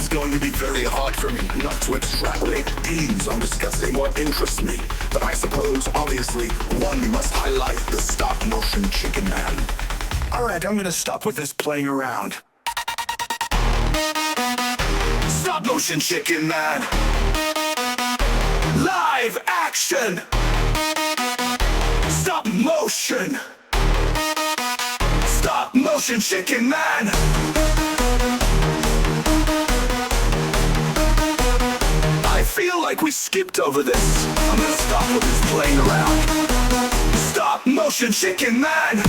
going to be very hard for me not to extrapolate themes on discussing what interests me. But I suppose, obviously, one must highlight the stop-motion Chicken Man. Alright, I'm gonna stop with this playing around. Stop-motion Chicken Man! Live action! Stop motion! Stop motion Chicken Man! I feel like we skipped over this. I'm gonna stop with this playing around. Stop motion Chicken Man!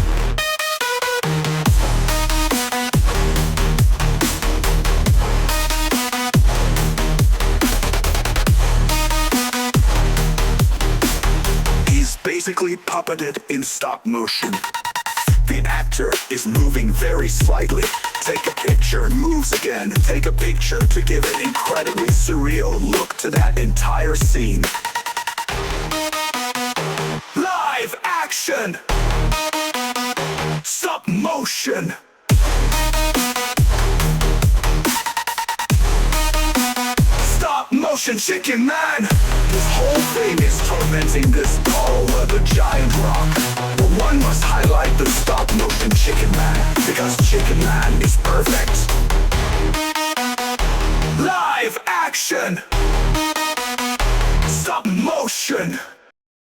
Basically puppeted in stop motion. The actor is moving very slightly. Take a picture, moves again. Take a picture to give an incredibly surreal look to that entire scene. Live action! Stop motion! Stop motion Chicken Man! This whole thing is tormenting this doll of a giant rock. But one must highlight the stop-motion Chicken Man, because Chicken Man is perfect. Live action! Stop motion!